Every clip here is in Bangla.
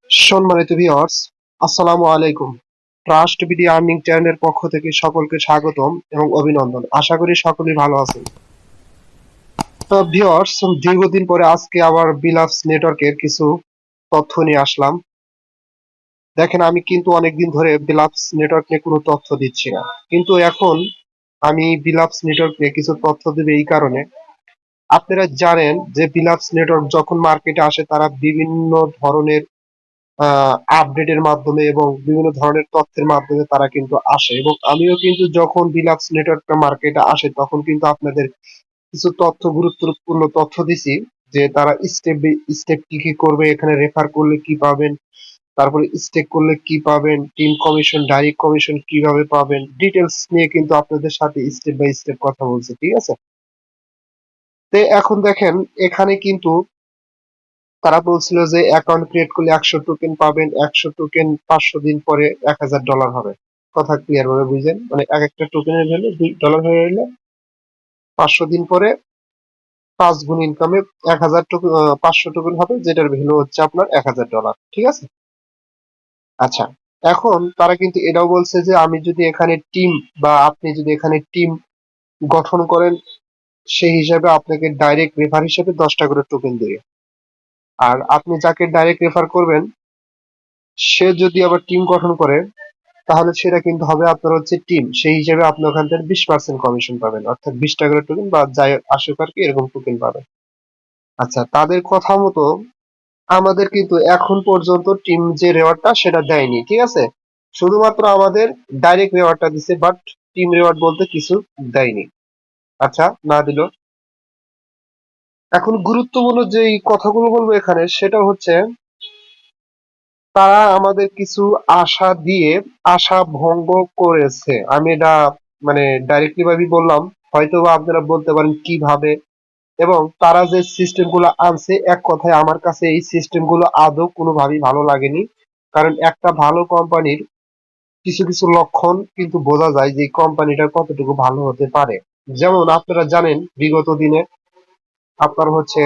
সম্মানিত ভিউয়ার্স, আসসালামু আলাইকুম। ট্রাস্ট বিডি আর্নিং চ্যানেলের পক্ষ থেকে সকলকে স্বাগতম এবং অভিনন্দন। আশা করি সকলেই ভালো আছেন। তো ভিউয়ার্স, দীর্ঘদিন পরে আজকে আবার বিলাপস নেটওয়ার্কের কিছু তথ্য নিয়ে আসলাম। দেখেন, আমি কিন্তু অনেকদিন ধরে বিলাপস নেটওয়ার্ক নিয়ে কোনো তথ্য দিচ্ছি না, কিন্তু এখন আমি বিলাপস নেটওয়ার্ক নিয়ে কিছু তথ্য দেব। এই কারণে আপনারা জানেন যে বিলাপস নেটওয়ার্ক যখন মার্কেটে আসে তারা বিভিন্ন ধরনের আপডেটের মাধ্যমে এবং বিভিন্ন ধরনের তথ্যের মাধ্যমে তারা কিন্তু আসে, এবং আমিও কিন্তু যখন বিলাক্স নেটওয়ার্কটা মার্কেটে আসে তখন কিন্তু আপনাদের কিছু তথ্য, গুরুত্বপূর্ণ তথ্য দিছি যে তারা স্টেপ স্টেপ কি কি করবে, এখানে রেফার করলে কি পাবেন, তারপরে স্টেক করলে কি পাবেন, টিম কমিশন, ডাইরেক্ট কমিশন কিভাবে পাবেন, ডিটেলস নিয়ে কিন্তু আপনাদের সাথে স্টেপ বাই স্টেপ কথা বলছি, ঠিক আছে? তো এখন দেখেন, এখানে কিন্তু তারা বলছিল যে অ্যাকাউন্ট ক্রিয়েট করলে 100 টোকেন পাবেন, 100 টোকেন 500 দিন পরে $1000 হবে। কথা ক্লিয়ার ভাবে বুঝেন, মানে এক একটা টোকেনের ভ্যালু $2 হয়ে গেলে 500 দিন পরে 5 গুণ ইনকামে 1000 টোকেন, 500 টোকেন হবে, যেটার ভ্যালু হচ্ছে আপনার $1000, ঠিক আছে? আচ্ছা, এখন তারা কিন্তু এটাও বলছে যে আমি যদি এখানে টিম, বা আপনি যদি এখানে টিম গঠন করেন, সেই হিসাবে আপনাকে ডাইরেক্ট রেফার হিসেবে 10টা করে টোকেন দেবে। আর আপনি যাকে ডাইরেক্ট রেফার করবেন সে যদি আবার টিম গঠন করে, তাহলে সেটা কিন্তু হবে আপনার হচ্ছে টিম, সেই হিসেবে আপনি ওখান থেকে 20% কমিশন পাবেন, অর্থাৎ 20 টাকার টোকেন বা যাই আসুক আর কি, এরকম টোকেন পাবেন। আচ্ছা, তাদের কথা মতো আমাদের কিন্তু এখন পর্যন্ত টিম যে রেওয়ার্ডটা সেটা দেয়নি, ঠিক আছে? শুধুমাত্র আমাদের ডাইরেক্ট রেওয়ার্ডটা দিছে, বাট টিম রেওয়ার্ড বলতে কিছু দেয়নি। আচ্ছা, না দিল। এখন গুরুত্বপূর্ণ যেই কথাগুলো বলবো এখানে সেটা হচ্ছে, তারা আমাদের কিছু আশা দিয়ে আশা ভঙ্গ করেছে। আমি এটা মানে ডাইরেক্টলি ভাবেই বললাম, হয়তো বা আপনারা বলতে পারেন কিভাবে। এবং তারা যে সিস্টেম গুলো আনছে, এক কথায় আমার কাছে এই সিস্টেম গুলো আদৌ কোনোভাবেই ভালো লাগেনি। কারণ একটা ভালো কোম্পানির কিছু কিছু লক্ষণ কিন্তু বোঝা যায় যে কোম্পানিটা কতটুকু ভালো হতে পারে। যেমন আপনারা জানেন, বিগত দিনে আপনার হচ্ছে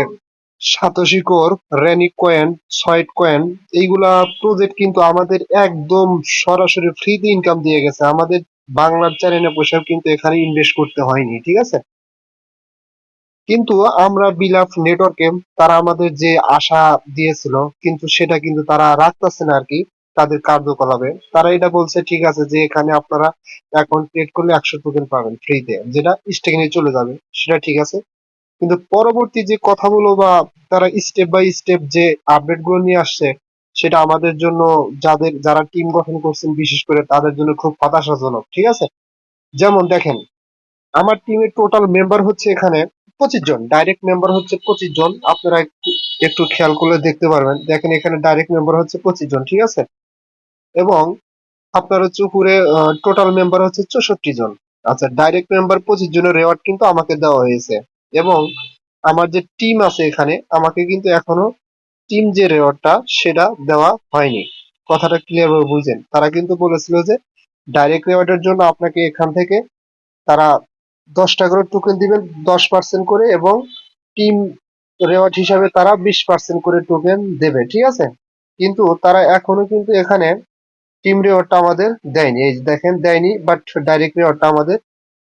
satoshi core, Renik coin, সয়েট coin, এইগুলা প্রজেক্ট কিন্তু আমাদের একদম সরাসরি ফ্রিতে ইনকাম দিয়ে গেছে। আমাদের বাংলার চ্যানেলে বসে কিন্তু এখানে ইনভেস্ট করতে হয়নি, ঠিক আছে? কিন্তু আমরা বিলাপ নেটওয়ার্কে তারা আমাদের যে আশা দিয়েছিল, কিন্তু সেটা কিন্তু তারা রাখতেছে না আর কি। তাদের কার্যকলাপে তারা এটা বলছে, ঠিক আছে, যে এখানে আপনারা অ্যাকাউন্ট ক্রিয়েট করলে 100 টোকেন পাবেন ফ্রিতে, যেটা স্টেকিং এ চলে যাবে, সেটা ঠিক আছে। কিন্তু পরবর্তী যে কথাগুলো বা তারা স্টেপ বাই স্টেপ যে আপডেট গুলো নিয়ে আসছে, সেটা আমাদের জন্য, যারা টিম গঠন করছেন বিশেষ করে তাদের জন্য খুব হতাশাজনক, ঠিক আছে? যেমন দেখেন, আমার টিমের টোটাল মেম্বার হচ্ছে এখানে 25 জন, ডাইরেক্ট মেম্বার হচ্ছে 25 জন। আপনারা একটু একটু খেয়াল করলে দেখতে পারবেন, দেখেন এখানে ডাইরেক্ট মেম্বার হচ্ছে 25 জন, ঠিক আছে? এবং আপনার হচ্ছে উপরে টোটাল মেম্বার হচ্ছে 64 জন। আচ্ছা, ডাইরেক্ট মেম্বার 25 জনের রেওয়ার্ড কিন্তু আমাকে দেওয়া হয়েছে। এবং আমার যে টিম আছে এখানে, আমাকে কিন্তু এখনো টিম যে রেওয়ার্ডটা সেটা দেওয়া হয়নি। কথাটা ক্লিয়ার ভাবে বুঝেন, তারা কিন্তু বলেছিল যে ডাইরেক্ট রেওয়ার্ডের জন্য আপনাকে এখান থেকে তারা 10টা করে টোকেন দিবেন, 10% করে, এবং টিম রেওয়ার্ড হিসাবে তারা 20% করে টোকেন দেবে, ঠিক আছে? কিন্তু তারা এখনো কিন্তু এখানে টিম রিওয়ার্ডটা আমাদের দেয়নি। এই যে দেখেন, দেয়নি, বাট ডাইরেক্ট রিওয়ার্ডটা আমাদের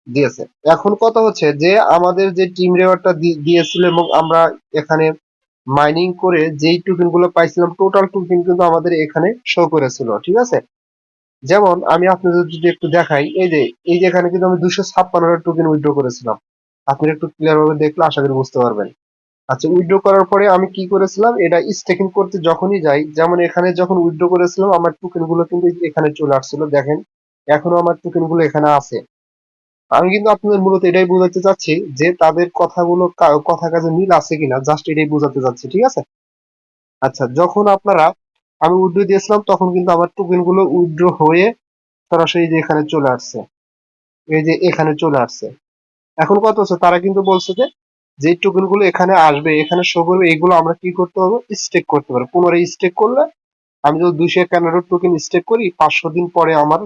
দিয়েছে। এখন কথা হচ্ছে যে আমাদের যে টিম রিওয়ার্ডটা দিয়েছিল এবং আমরা এখানে মাইনিং করে যেই টোকেন গুলো পাইছিলাম, টোটাল টোকেন কিন্তু আমাদের এখানে শো করেছিল, ঠিক আছে? যেমন আমি আপনাদের যদি একটু দেখাই, এই যে এখানে কিন্তু আমি 256 টোকেন উইথড্র করেছিলাম। আপনি একটু ক্লিয়ার ভাবে দেখলে আশা করি বুঝতে পারবেন। আচ্ছা, উইথড্র করার পরে আমি কি করেছিলাম, এটা স্টেকিং করতে যখনই যাই, যেমন এখানে যখন উইথড্র করেছিলাম আমার টোকেন গুলো কিন্তু এখানে চলে আসছিল, দেখেন এখনো আমার টোকেন গুলো এখানে আছে। আমি কিন্তু আপনাদের মূলত এটাই বোঝাতে চাচ্ছি যে তাদের কথাগুলো কথা কাজে মিল আছে কিনা, জাস্ট এটাই বোঝাতে চাচ্ছি, ঠিক আছে? আচ্ছা, যখন আপনারা আমি উইথড্র দিয়েছিলাম তখন কিন্তু আমার টোকেন গুলো উইথড্র হয়ে সরাসরি যে এখানে চলে আসছে, এই যে এখানে চলে আসছে। এখন কথা হচ্ছে, তারা কিন্তু বলছে যে যে টোকেন গুলো এখানে আসবে, এখানে শো করবে, এগুলো আমরা কি করতে হবে, স্টেক করতে পারবো। পুনরায় স্টেক করলে আমি যদি 251 টোকেন স্টেক করি, 500 দিন পরে আমার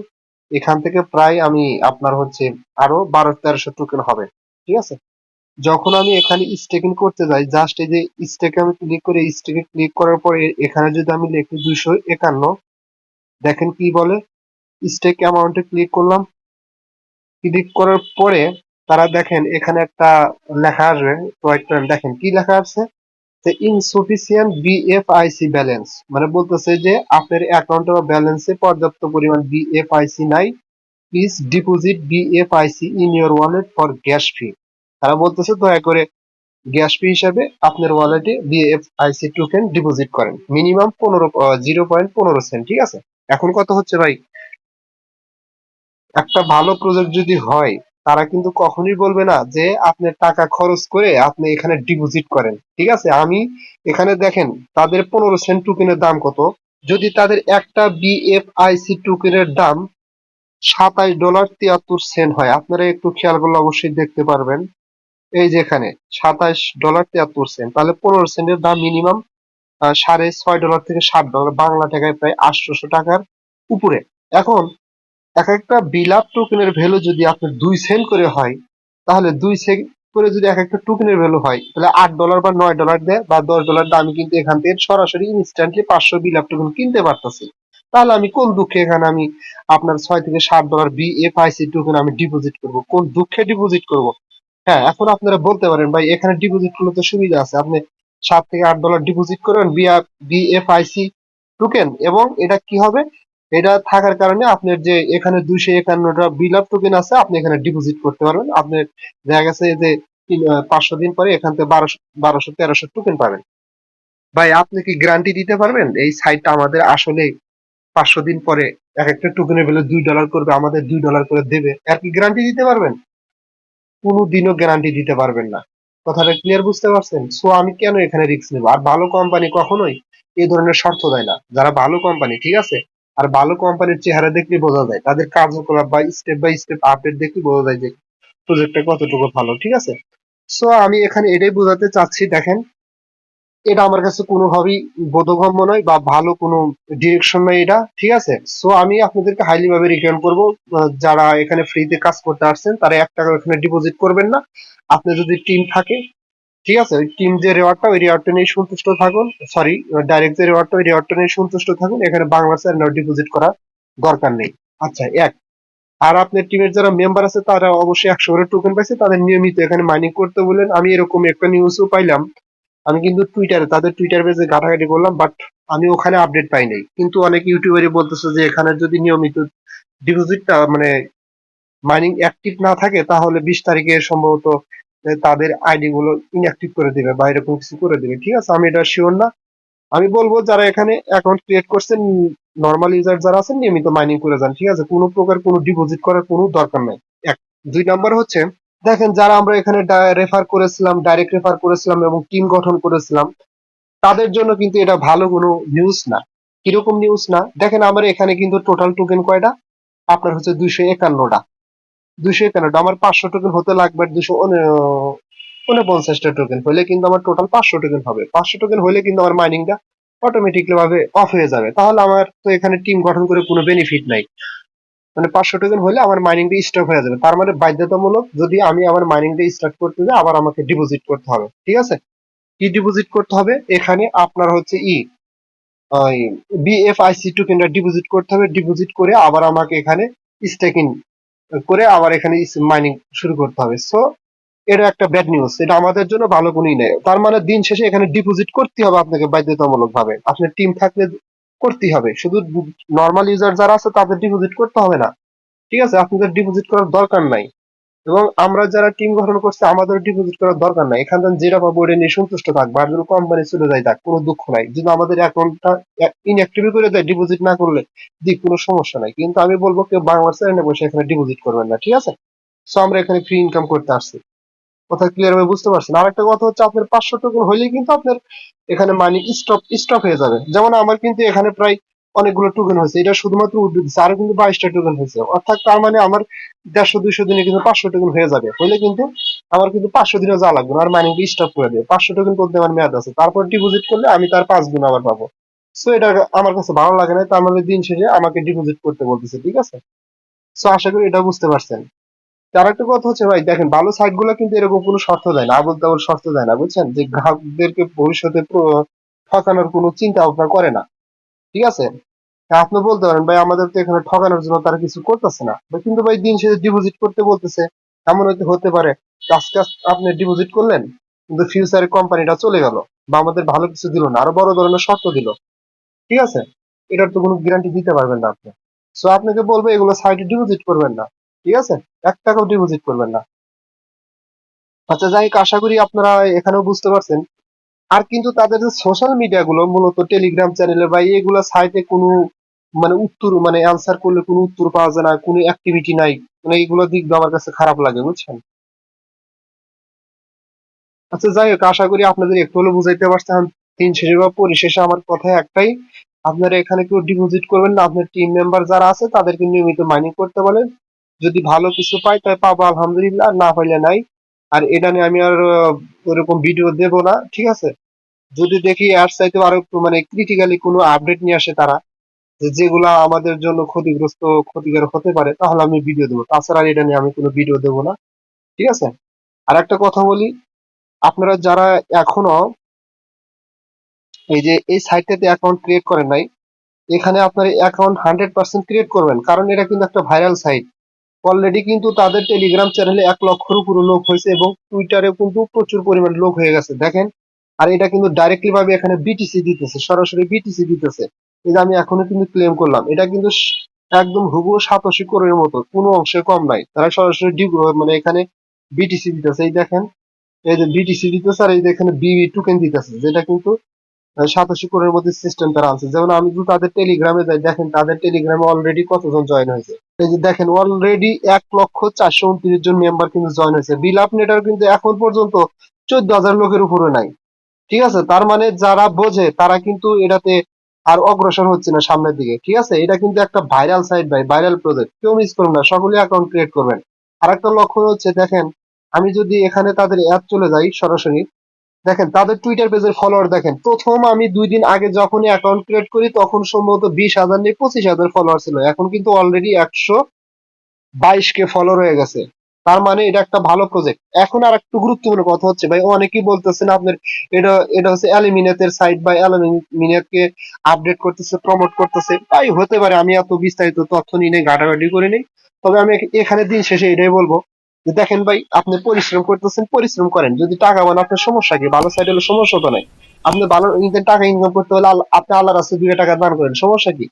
এখান থেকে প্রায় আমি আপনার হচ্ছে আরো 1200-1300 টোকেন হবে, ঠিক আছে? যখন আমি এখানে স্টেকিং করতে যাই, জাস্ট এই যে স্টেকে আমি ক্লিক করে, স্টেকে ক্লিক করার পরে এখানে যদি আমি লিখি 251, দেখেন কি বলে, স্টেক অ্যামাউন্টে ক্লিক করলাম। ক্লিক করার পরে তারা দেখেন এখানে একটা লেখা আসবে, ওয়েট করেন, দেখেন কি লেখা আছে, যে ইনসুফিসিয়েন্ট বিএফআইসি ব্যালেন্স, মানে বলতেছে যে আপনার অ্যাকাউন্টে বা ব্যালেন্সে পর্যাপ্ত পরিমাণ বিএফআইসি নাই, please deposit বিএফআইসি in your wallet for gas ফি। তারা বলতেছে দয়া করে গ্যাস ফি হিসাবে আপনার ওয়ালেটে বিএফআইসি টোকেন ডিপোজিট করেন, মিনিমাম 0.15 ঠিক আছে। এখন কত হচ্ছে ভাই, একটা ভালো প্রজেক্ট যদি হয়, তারা কিন্তু কখনোই বলবে না যে আপনার টাকা খরচ করে আপনি এখানে ডিপোজিট করেন, ঠিক আছে। আমি এখানে দেখেন তাদের 15 সেন্ট টোকেনের দাম কত, যদি তাদের একটা বিএফআইসি টোকেনের দাম $27.73 হয়, আপনারা একটু খেয়াল করলে অবশ্যই দেখতে পারবেন, এই যে এখানে $27.73, তাহলে 15 সেন্টের দাম মিনিমাম $6.5 থেকে $7, বাংলা টাকায় প্রায় 800 টাকার উপরে। এখন এক একটা বিলাপ টোকেনের ভ্যালু যদি আপনার 2 সেন্ট করে হয়, তাহলে 2 সেন্ট করে যদি এক একটা টোকেনের ভ্যালু হয়, তাহলে $8 বা $9 দেয় বা $10 দিয়ে আমি কিন্তু এখান থেকে সরাসরি ইনস্ট্যান্টলি 500 বিলাপ টোকেন কিনতে পারতেছি। তাহলে আমি কোন দুঃখে এখানে আমি আপনার $6 থেকে $7 বিএফআইসি টোকেন আমি ডিপোজিট করব, কোন দুঃখে ডিপোজিট করব? হ্যাঁ, এখন আপনারা বলতে পারেন ভাই এখানে ডিপোজিট করলে তো সুবিধা আছে, আপনি $7 থেকে $8 ডিপোজিট করবেন বিএফআইসি টোকেন, এবং এটা কি হবে, এটা থাকার কারণে আপনার যে এখানে 251টা বিল আপ টোকেন আছে, আপনি এখানে ডিপোজিট করতে পারবেন। আপনার দেখা গেছে যে 500 দিন পরে এখান থেকে 1200-1300 টোকেন পাবেন। ভাই আপনি কি গ্যারান্টি দিতে পারবেন এই সাইটটা আমাদের আসলে 500 দিন পরে এক একটা টোকেনের ভ্যালু $2 করবে, আমাদের $2 করে দেবে, আর কি গ্যারান্টি দিতে পারবেন? কোনোদিনও গ্যারান্টি দিতে পারবেন না। কথাটা ক্লিয়ার বুঝতে পারছেন? সো আমি কেন এখানে রিস্ক নেব? আর ভালো কোম্পানি কখনোই এই ধরনের শর্ত দেয় না। যারা ভালো কোম্পানি, ঠিক আছে? আর ভালো কোম্পানির চেহারা দেখলে বোঝা যায়, তাদের কার্যকলাপ বা স্টেপ বাই স্টেপ আপডেট দেখলে বোঝা যায় যে প্রজেক্টটা কতটুকু ভালো, ঠিক আছে? সো আমি এখানে এটাই বোঝাতে চাচ্ছি, দেখেন এটা আমার কাছে কোনোভাবেই বোধগম্য নয় বা ভালো কোনো ডিরেকশন নয় এটা, ঠিক আছে। সো আমি আপনাদেরকে হাইলি ভাবে রিকমেন্ড করবো, যারা এখানে ফ্রিতে কাজ করতে আসছেন তারা $1 এখানে ডিপোজিট করবেন না। আপনার যদি টিম থাকে, ঠিক আছে, ওই টিম যে রেওয়ার্ডটা, ওই রেওয়ার্ডটা নিয়ে সন্তুষ্ট থাকুন, সরি, ডাইরেক্ট যে রেওয়ার্ডটা, ওই রেওয়ার্ডটা নিয়ে সন্তুষ্ট থাকুন, এখানে বাংলা স্যার ডিপোজিট করার দরকার নেই। আচ্ছা, এক, আর আপনার টিমের যারা মেম্বার আছে তারা অবশ্যই 100 করে টোকেন পাইছে, তাদের নিয়মিত এখানে মাইনিং করতে বলেন। আমি এরকম একটা নিউজও পাইলাম, আমি কিন্তু টুইটারে, তাদের টুইটার পেজে ঘাটাঘাটি করলাম, বাট আমি ওখানে আপডেট পাই নাই। কিন্তু অনেক ইউটিউবারই বলতেছে যে এখানে যদি নিয়মিত ডিপোজিটটা মানে মাইনিং অ্যাক্টিভ না থাকে, তাহলে 20 তারিখে সম্ভবত তাদের আইডি গুলো ইনঅ্যাক্টিভ করে দিবে বা এরকম কিছু করে দিবে, ঠিক আছে। আমি এটা শিওর না। আমি বলবো যারা এখানে অ্যাকাউন্ট ক্রিয়েট করছেন, নর্মাল ইউজার যারা আছেন, নিয়মিত মাইনিং করে যান, ঠিক আছে, কোনো প্রকার কোনো ডিপোজিট করার কোনো দরকার নাই। এক, 2 নাম্বার হচ্ছে, দেখেন যারা আমরা এখানে রেফার করেছিলাম, ডাইরেক্ট রেফার করেছিলাম এবং টিম গঠন করেছিলাম, তাদের জন্য কিন্তু এটা ভালো কোনো নিউজ না। কিরকম নিউজ না, দেখেন আমার এখানে কিন্তু টোটাল টোকেন কয়টা, আপনার হচ্ছে 251টা। 251টা, আমার 500 টোকেন হতে লাগবে 249টা টোকেন হলে কিন্তু আমার টোটাল 500 টোকেন হবে। 500 টোকেন হলে কিন্তু আমার মাইনিংটা অটোমেটিকলি ভাবে অফ হয়ে যাবে, তাহলে আমার তো এখানে টিম গঠন করে কোনো বেনিফিট নাই। মানে 500 টোকেন হলে আমার মাইনিংটা স্টপ হয়ে যাবে, তার মানে বাধ্যতামূলক যদি আমি আমার মাইনিংটা স্টার্ট করতে যাই, আবার আমাকে ডিপোজিট করতে হবে, ঠিক আছে। কি ডিপোজিট করতে হবে, এখানে আপনার হচ্ছে ওই বিএফআইসি টোকেনটা ডিপোজিট করতে হবে, ডিপোজিট করে আবার আমাকে এখানে স্টেকিং করে আবার এখানে মাইনিং শুরু করতে হবে। সো এটা একটা ব্যাড নিউজ, এটা আমাদের জন্য ভালো কোনই নেই। তার মানে দিন শেষে এখানে ডিপোজিট করতে হবে আপনাকে বাধ্যতামূলক ভাবে, আপনার টিম থাকলে করতেই হবে। শুধু নর্মাল ইউজার যারা আছে তাদের ডিপোজিট করতে হবে না, ঠিক আছে, আপনাদের ডিপোজিট করার দরকার নাই। এবং আমরা যারা টিম গঠন করছি আমাদের ডিপোজিট করার দরকার নাই, এখান থেকে যেটা পাবো ওটা নিয়ে সন্তুষ্ট থাকবো, আর যদি কোম্পানি চলে যায় থাক, কোনো দুঃখ নাই। যদি আমাদের অ্যাকাউন্টটা ইনঅ্যাক্টিভ করে দেয় ডিপোজিট না করলে, দিক কোনো সমস্যা নাই। কিন্তু আমি বলবো কেউ বাংলা চ্যানেলে বসে এখানে ডিপোজিট করবেন না, ঠিক আছে। সো আমরা এখানে ফ্রি ইনকাম করতে আসছি, কথা ক্লিয়ার ভাবে বুঝতে পারছেন। আর একটা কথা হচ্ছে, আপনার 500 টোকেন হলেই কিন্তু আপনার এখানে মানি স্টপ হয়ে যাবে। যেমন আমার কিন্তু এখানে প্রায় অনেকগুলো টোকেন হয়েছে, এটা শুধুমাত্র উদ্ভিদ আরো কিন্তু 22টা টোকেন হয়েছে, অর্থাৎ তার মানে আমার 150-200 দিনে কিন্তু 500 টোকেন হয়ে যাবে। হলে কিন্তু আমার কিন্তু 500 দিনও যাওয়া লাগবে না, আর মাইনিংটা স্টপ করে দেবে। 500 টোকেন করতে আমার মেয়াদ আছে, তারপর ডিপোজিট করলে আমি তার 5 গুণ আবার পাবো। সো এটা আমার কাছে ভালো লাগে না, তার মানে দিন শেষে আমাকে ডিপোজিট করতে বলতেছে, ঠিক আছে। সো আশা করি এটা বুঝতে পারছেন। তার একটা কথা হচ্ছে ভাই, দেখেন ভালো সাইট গুলো কিন্তু এরকম কোনো শর্ত দেয় না, আবল তাবল শর্ত দেয় না, বুঝছেন, যে গ্রাহকদেরকে ভবিষ্যতে ঠকানোর কোনো চিন্তা ভাবনা করে না। ঠিক আছে? হ্যাঁ, আপনি বলতে পারেন ভাই আমাদের তো এখানে ঠকানোর জন্য তারা কিছু করতেছে না, কিন্তু ভাই দিন শেষে ডিপোজিট করতে বলতেছে। এমন হয়তো হতে পারে আজকে আপনি ডিপোজিট করলেন, কিন্তু ফিউচারে কোম্পানিটা চলে গেল বা আমাদের ভালো কিছু দিল না, আরো বড় ধরনের শর্ত দিল। ঠিক আছে? এটার তো কোনো গ্যারান্টি দিতে পারবেন না আপনি। সো আপনাকে বলবো এগুলো সাইটে ডিপোজিট করবেন না। ঠিক আছে? 1 টাকাও ডিপোজিট করবেন না। আচ্ছা যাই হোক, আশা করি আপনারা এখানেও বুঝতে পারছেন। আর কিন্তু তাদের যে সোশ্যাল মিডিয়া গুলো মূলত টেলিগ্রাম চ্যানেলে বা এগুলো সাইটে কোনো মানে উত্তর মানে অ্যান্সার করলে কোনো উত্তর পাওয়া যায় না, কোনো অ্যাক্টিভিটি নাই। মানে এইগুলো দিক দিয়ে আমার কাছে খারাপ লাগে, বুঝছেন। আচ্ছা যাই হোক, আশা করি আপনাদের একটু হলেও বুঝাইতে পারছেন। দিন শেষে বা পরিশেষে আমার কথা একটাই, আপনারা এখানে কেউ ডিপোজিট করবেন না, আপনার টিম মেম্বার যারা আছে তাদেরকে নিয়মিত মাইনিং করতে বলেন। যদি ভালো কিছু পাই তাই পাবো আলহামদুলিল্লাহ, আর না পাইলে নাই। আর এটা নিয়ে আমি আর ওরকম ভিডিও দেব না, ঠিক আছে। যদি দেখি এর চাইতে আরো একটু মানে ক্রিটিক্যালি কোনো আপডেট নিয়ে আসে তারা, যেগুলা আমাদের জন্য ক্ষতিগ্রস্ত ক্ষতিকর হতে পারে, তাহলে আমি ভিডিও দেবো, তাছাড়া আর এটা নিয়ে আমি কোনো ভিডিও দেবো না। ঠিক আছে? আর একটা কথা বলি, আপনারা যারা এখনো এই যে এই সাইটটাতে অ্যাকাউন্ট ক্রিয়েট করেন নাই, এখানে আপনার অ্যাকাউন্ট 100% ক্রিয়েট করবেন, কারণ এটা কিন্তু একটা ভাইরাল সাইট। অলরেডি কিন্তু তাদের টেলিগ্রাম চ্যানেলে 1 লক্ষের উপরে লোক হয়েছে এবং টুইটারে কিন্তু প্রচুর পরিমাণ লোক হয়ে গেছে, দেখেন। আর এটা কিন্তু ডাইরেক্টলি ভাবে এখানে বিটিসি দিতেছে, সরাসরি বিটিসি দিতেছে। এই যে আমি এখনো কিন্তু ক্লেম করলাম, এটা কিন্তু একদম হুবহু সাতোশি কোরের মতো, কোনো অংশে কম নাই। তারা সরাসরি মানে এখানে বিটিসি দিতেছে, এই দেখেন। এই যে বিটিসি দিতেছে, আর এই যে এখানে বিবি টোকেন দিতেছে, যেটা কিন্তু সাতোশি কোরের মধ্যে সিস্টেম তারা আনছে। যেমন আমি যদি তাদের টেলিগ্রামে যাই, দেখেন তাদের টেলিগ্রামে অলরেডি কতজন জয়েন হয়েছে। এই যে দেখেন অলরেডি 1,429 জন মেম্বার কিন্তু জয়েন হয়েছে। বিল আপ নেটার কিন্তু এখন পর্যন্ত 14,000 লোকের উপরে নাই। ঠিক আছে? তার মানে যারা বোঝে তারা কিন্তু এটাতে আর অগ্রসর হচ্ছে না সামনের দিকে। ঠিক আছে? এটা কিন্তু একটা ভাইরাল সাইট ভাই, ভাইরাল প্রজেক্ট, কেউ মিস করবেন না, সকলে অ্যাকাউন্ট ক্রিয়েট করবেন। আর একটা লক্ষণ হচ্ছে, দেখেন আমি যদি এখানে তাদের অ্যাপ চলে যাই সরাসরি, দেখেন তাদের টুইটার পেজের ফলোয়ার দেখেন, প্রথম আমি 2 দিন আগে যখনই অ্যাকাউন্ট ক্রিয়েট করি তখন সম্ভবত 20,000 নিয়ে 25,000 ফলোয়ার ছিল, এখন কিন্তু অলরেডি 122K ফলোয়ার হয়ে গেছে। তার মানে এটা একটা ভালো প্রজেক্ট। এখন আর একটু গুরুত্বপূর্ণ কথা হচ্ছে ভাই, অনেকেই বলতেছেন আপনার এটা এটা হচ্ছে অ্যালুমিনিয়াতের সাইট বা অ্যালুমিনিয়াতকে আপডেট করতেছে, প্রমোট করতেছে, তাই হতে পারে। আমি এত বিস্তারিত তথ্য নিয়ে নেই, ঘাটাঘাটি করে নেই। তবে আমি এখানে দিন শেষে এটাই বলবো যে দেখেন ভাই, আপনি পরিশ্রম করতেছেন, পরিশ্রম করেন, যদি টাকা বান আপনার সমস্যা কি, ভালো সাইড হলে সমস্যা তো নাই। আপনি ভালো টাকা ইনকাম করতে হলে আপনি আল্লাহ রাস্তায় 2 টাকা দান করেন, সমস্যা কি।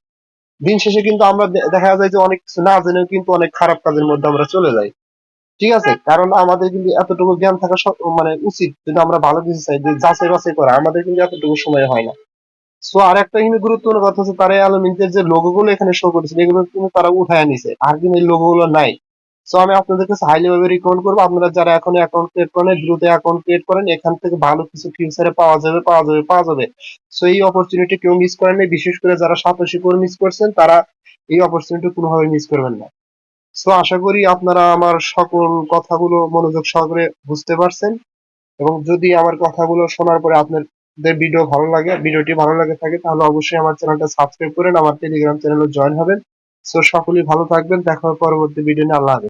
দিন শেষে কিন্তু আমরা দেখা যায় যে অনেক কিছু না জেনেও কিন্তু অনেক খারাপ কাজের মধ্যে আমরা চলে যাই। ঠিক আছে? কারণ আমাদের কিন্তু এতটুকু জ্ঞান থাকা মানে উচিত, যদি আমরা ভালো কিছু চাই যে যাচাই বাছাই করা, আমাদের কিন্তু এতটুকু সময় হয় না। সো আর একটা কিন্তু গুরুত্বপূর্ণ কথা হচ্ছে, তারা অ্যালুমিনিয়ামের যে লোগো গুলো এখানে শো করেছে এগুলো কিন্তু তারা উঠায় নিছে, আর কিন্তু এই লোগো গুলো নাই। সো আমি আপনাদের কাছে হাইলি ভাবে রিকমেন্ড করবো, আপনারা যারা এখন অ্যাকাউন্ট ক্রিয়েট করেন দ্রুত অ্যাকাউন্ট ক্রিয়েট করেন, এখান থেকে ভালো কিছু ফিউচারে পাওয়া যাবে, পাওয়া যাবে, পাওয়া যাবে। সো এই অপরচুনিটি কেউ মিস করেন নাই, বিশেষ করে যারা সাতোশি কোর মিস করছেন তারা এই অপরচুনিটি কোনোভাবে মিস করবেন না। সো আশা করি আপনারা আমার সকল কথাগুলো মনোযোগ সহকারে বুঝতে পারছেন, এবং যদি আমার কথাগুলো শোনার পরে আপনাদের ভিডিওটি ভালো লাগে থাকে, তাহলে অবশ্যই আমার চ্যানেলটা সাবস্ক্রাইব করেন, আমার টেলিগ্রাম চ্যানেলে জয়েন হবেন। সো সকলেই ভালো থাকবেন, দেখা হবে পরবর্তী ভিডিও নিয়ে। আল্লাহ হাফেজ।